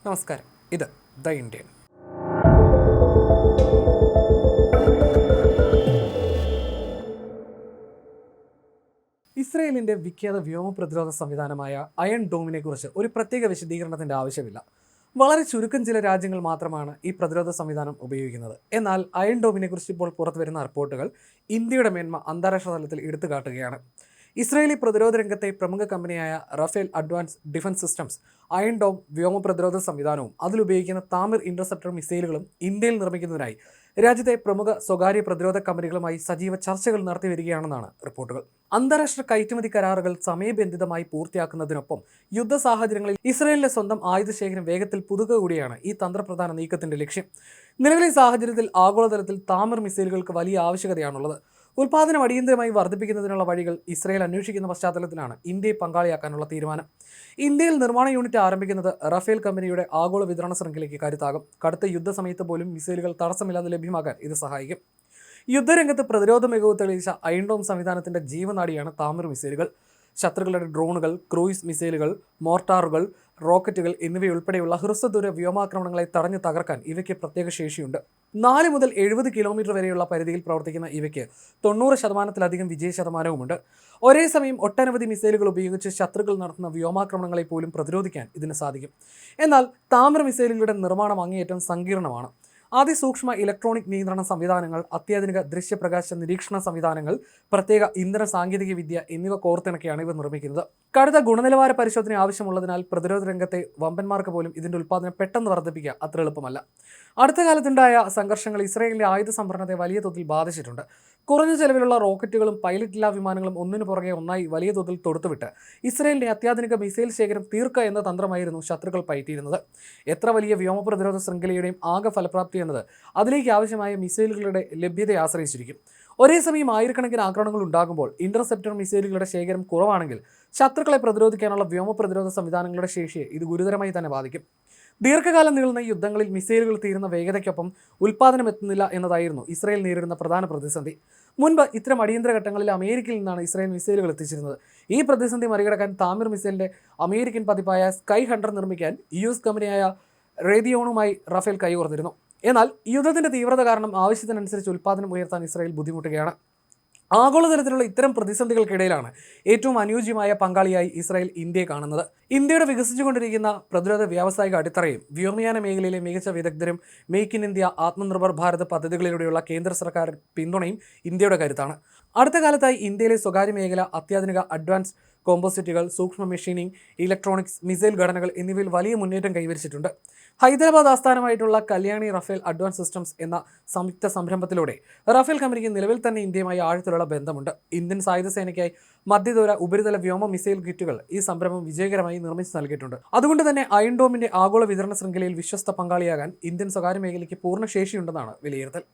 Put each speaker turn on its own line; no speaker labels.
നമസ്കാരം, ഇത് the Indian. ഇസ്രയേലിൻ്റെ വിഖ്യാത വ്യോമ പ്രതിരോധ സംവിധാനമായ അയൺ ഡോമിനെ കുറിച്ച് ഒരു പ്രത്യേക വിശദീകരണത്തിൻ്റെ ആവശ്യമില്ല. വളരെ ചുരുക്കം ചില രാജ്യങ്ങൾ മാത്രമാണ് ഈ പ്രതിരോധ സംവിധാനം ഉപയോഗിക്കുന്നത്. എന്നാൽ അയൺ ഡോമിനെ കുറിച്ച് ഇപ്പോൾ പുറത്തുവരുന്ന റിപ്പോർട്ടുകൾ ഇന്ത്യയുടെ മേന്മ അന്താരാഷ്ട്ര തലത്തിൽ എടുത്തു കാട്ടുകയാണ്. ഇസ്രായേലി പ്രതിരോധ രംഗത്തെ പ്രമുഖ കമ്പനിയായ Rafael advance defence systems iron dome വ്യോമ പ്രതിരോധ സംവിധാനവും അതിലുപയോഗിക്കുന്ന താമിർ ഇന്റർസെപ്റ്റർ മിസൈലുകളും ഇന്ത്യയിൽ നിർമ്മിക്കുന്നതിനായി രാജ്യത്തെ പ്രമുഖ സ്വകാര്യ പ്രതിരോധ കമ്പനികളുമായി സജീവ ചർച്ചകൾ നടത്തി വരികയാണെന്നാണ് റിപ്പോർട്ടുകൾ. അന്താരാഷ്ട്ര കയറ്റുമതി കരാറുകൾ സമയബന്ധിതമായി പൂർത്തിയാക്കുന്നതിനൊപ്പം യുദ്ധ സാഹചര്യങ്ങളിൽ ഇസ്രായേലിന്റെ സ്വന്തം ആയുധ ശേഖരം വേഗത്തിൽ പുതുക്കുക കൂടിയാണ് ഈ തന്ത്രപ്രധാന നീക്കത്തിന്റെ ലക്ഷ്യം. നിലവിലെ സാഹചര്യത്തിൽ ആഗോളതലത്തിൽ താമിർ മിസൈലുകൾക്ക് വലിയ ആവശ്യകതയാണുള്ളത്. ഉൽപാദനം അടിയന്തരമായി വർദ്ധിപ്പിക്കുന്നതിനുള്ള വഴികൾ ഇസ്രായേൽ അന്വേഷിക്കുന്ന പശ്ചാത്തലത്തിലാണ് ഇന്ത്യയെ പങ്കാളിയാക്കാനുള്ള തീരുമാനം. ഇന്ത്യയിൽ നിർമ്മാണ യൂണിറ്റ് ആരംഭിക്കുന്നത് റഫേൽ കമ്പനിയുടെ ആഗോള വിതരണ ശൃംഖലയ്ക്ക് കരുത്താകും. കടുത്ത യുദ്ധസമയത്ത് പോലും മിസൈലുകൾ തടസ്സമില്ലാതെ ലഭ്യമാക്കാൻ ഇത് സഹായിക്കും. യുദ്ധരംഗത്ത് പ്രതിരോധ മികവ് തെളിയിച്ച അയൺ ഡോം സംവിധാനത്തിന്റെ ജീവനാഡിയാണ് താമിർ മിസൈലുകൾ. ശത്രുക്കളുടെ ഡ്രോണുകൾ, ക്രൂയിസ് മിസൈലുകൾ, മോർട്ടാറുകൾ, റോക്കറ്റുകൾ എന്നിവയുൾപ്പെടെയുള്ള ഹ്രസ്വദൂര വ്യോമാക്രമണങ്ങളെ തടഞ്ഞു തകർക്കാൻ ഇവയ്ക്ക് പ്രത്യേക ശേഷിയുണ്ട്. 4 മുതൽ 70 കിലോമീറ്റർ വരെയുള്ള പരിധിയിൽ പ്രവർത്തിക്കുന്ന ഇവയ്ക്ക് 90% വിജയശതമാനവുമുണ്ട്. ഒരേ സമയം ഒട്ടനവധി മിസൈലുകൾ ഉപയോഗിച്ച് ശത്രുക്കൾ നടത്തുന്ന വ്യോമാക്രമണങ്ങളെ പോലും പ്രതിരോധിക്കാൻ ഇതിന് സാധിക്കും. എന്നാൽ താമിർ മിസൈലുകളുടെ നിർമ്മാണം അങ്ങേയറ്റം സങ്കീർണമാണ്. അതിസൂക്ഷ്മ ഇലക്ട്രോണിക് നിയന്ത്രണ സംവിധാനങ്ങൾ, അത്യാധുനിക ദൃശ്യപ്രകാശ നിരീക്ഷണ സംവിധാനങ്ങൾ, പ്രത്യേക ഇന്ധന സാങ്കേതിക വിദ്യ എന്നിവ കോർത്തിണക്കിയാണ് ഇവ നിർമ്മിക്കുന്നത്. കടുത്ത ഗുണനിലവാര പരിശോധന ആവശ്യമുള്ളതിനാൽ പ്രതിരോധ രംഗത്തെ വമ്പന്മാർക്ക് പോലും ഇതിന്റെ ഉൽപ്പാദനം പെട്ടെന്ന് വർദ്ധിപ്പിക്കുക അത്ര എളുപ്പമല്ല. അടുത്ത കാലത്തുണ്ടായ സംഘർഷങ്ങൾ ഇസ്രായേലിന്റെ ആയുധ സംഭരണത്തെ വലിയ തോതിൽ ബാധിച്ചിട്ടുണ്ട്. കുറഞ്ഞ ചെലവിലുള്ള റോക്കറ്റുകളും പൈലറ്റില്ലാ വിമാനങ്ങളും ഒന്നിനു പുറകെ ഒന്നായി വലിയ തോതിൽ തൊടുത്തുവിട്ട് ഇസ്രായേലിന്റെ അത്യാധുനിക മിസൈൽ ശേഖരം തീർക്കുക എന്ന തന്ത്രമായിരുന്നു ശത്രുക്കൾ പയറ്റിയിരുന്നത്. എത്ര വലിയ വ്യോമ പ്രതിരോധ ശൃംഖലയുടെയും ആകെ ഫലപ്രാപ്തി എന്നത് അതിലേക്ക് ആവശ്യമായ മിസൈലുകളുടെ ലഭ്യതയെ ആശ്രയിച്ചിരിക്കും. ഒരേ സമയം ആയിരക്കണക്കിന് ആക്രമണങ്ങൾ ഉണ്ടാകുമ്പോൾ ഇന്റർസെപ്റ്റർ മിസൈലുകളുടെ ശേഖരം കുറവാണെങ്കിൽ ശത്രുക്കളെ പ്രതിരോധിക്കാനുള്ള വ്യോമ പ്രതിരോധ സംവിധാനങ്ങളുടെ ശേഷിയെ ഇത് ഗുരുതരമായി തന്നെ ബാധിക്കും. ദീർഘകാലം നീളുന്ന യുദ്ധങ്ങളിൽ മിസൈലുകൾ തീരുന്ന വേഗതയ്ക്കൊപ്പം ഉൽപ്പാദനം എത്തുന്നില്ല എന്നതായിരുന്നു ഇസ്രായേൽ നേരിടുന്ന പ്രധാന പ്രതിസന്ധി. മുൻപ് ഇത്തരം അടിയന്തര ഘട്ടങ്ങളിൽ അമേരിക്കയിൽ നിന്നാണ് ഇസ്രായേൽ മിസൈലുകൾ എത്തിച്ചിരുന്നത്. ഈ പ്രതിസന്ധി മറികടക്കാൻ താമിർ മിസൈലിന്റെ അമേരിക്കൻ പതിപ്പായ സ്കൈ ഹണ്ടർ നിർമ്മിക്കാൻ US കമ്പനിയായ റേഡിയോണുമായി റഫേൽ കൈകോർത്തിരുന്നു. എന്നാൽ യുദ്ധത്തിന്റെ തീവ്രത കാരണം ആവശ്യത്തിനനുസരിച്ച് ഉൽപ്പാദനം ഉയർത്താൻ ഇസ്രായേൽ ബുദ്ധിമുട്ടുകയാണ്. ആഗോളതലത്തിലുള്ള ഇത്തരം പ്രതിസന്ധികൾക്കിടയിലാണ് ഏറ്റവും അനുയോജ്യമായ പങ്കാളിയായി ഇസ്രായേൽ ഇന്ത്യയെ കാണുന്നത്. ഇന്ത്യയുടെ വികസിച്ചുകൊണ്ടിരിക്കുന്ന പ്രതിരോധ വ്യാവസായിക അടിത്തറയും വ്യോമയാന മേഖലയിലെ മികച്ച വിദഗ്ധരും make in India, Atmanirbhar Bharat പദ്ധതികളിലൂടെയുള്ള കേന്ദ്ര സർക്കാർ പിന്തുണയും ഇന്ത്യയുടെ കരുത്താണ്. അടുത്ത കാലത്തായി ഇന്ത്യയിലെ സ്വകാര്യ മേഖല അത്യാധുനിക അഡ്വാൻസ് കോമ്പോസിറ്റുകൾ, സൂക്ഷ്മ മെഷീനിങ്, ഇലക്ട്രോണിക്സ്, മിസൈൽ ഘടനകൾ എന്നിവയിൽ വലിയ മുന്നേറ്റം കൈവരിച്ചിട്ടുണ്ട്. ഹൈദരാബാദ് ആസ്ഥാനമായിട്ടുള്ള കല്യാണി റഫേൽ അഡ്വാൻസ് സിസ്റ്റംസ് എന്ന സംയുക്ത സംരംഭത്തിലൂടെ റഫേൽ കമ്പനിക്ക് നിലവിൽ തന്നെ ഇന്ത്യയുമായി ആഴത്തിലുള്ള ബന്ധമുണ്ട്. ഇന്ത്യൻ സായുധ സേനയ്ക്കായി മധ്യദൂര ഉപരിതല വ്യോമ മിസൈൽ കിറ്റുകൾ ഈ സംരംഭം വിജയകരമായി നിർമ്മിച്ചു നൽകിയിട്ടുണ്ട്. അതുകൊണ്ട് തന്നെ അയൺ ഡോമിന്റെ ആഗോള വിതരണ ശൃംഖലയിൽ വിശ്വസ്ത പങ്കാളിയാകാൻ ഇന്ത്യൻ സ്വകാര്യ മേഖലയ്ക്ക് പൂർണ്ണ ശേഷിയുണ്ടെന്നാണ് വിലയിരുത്തൽ.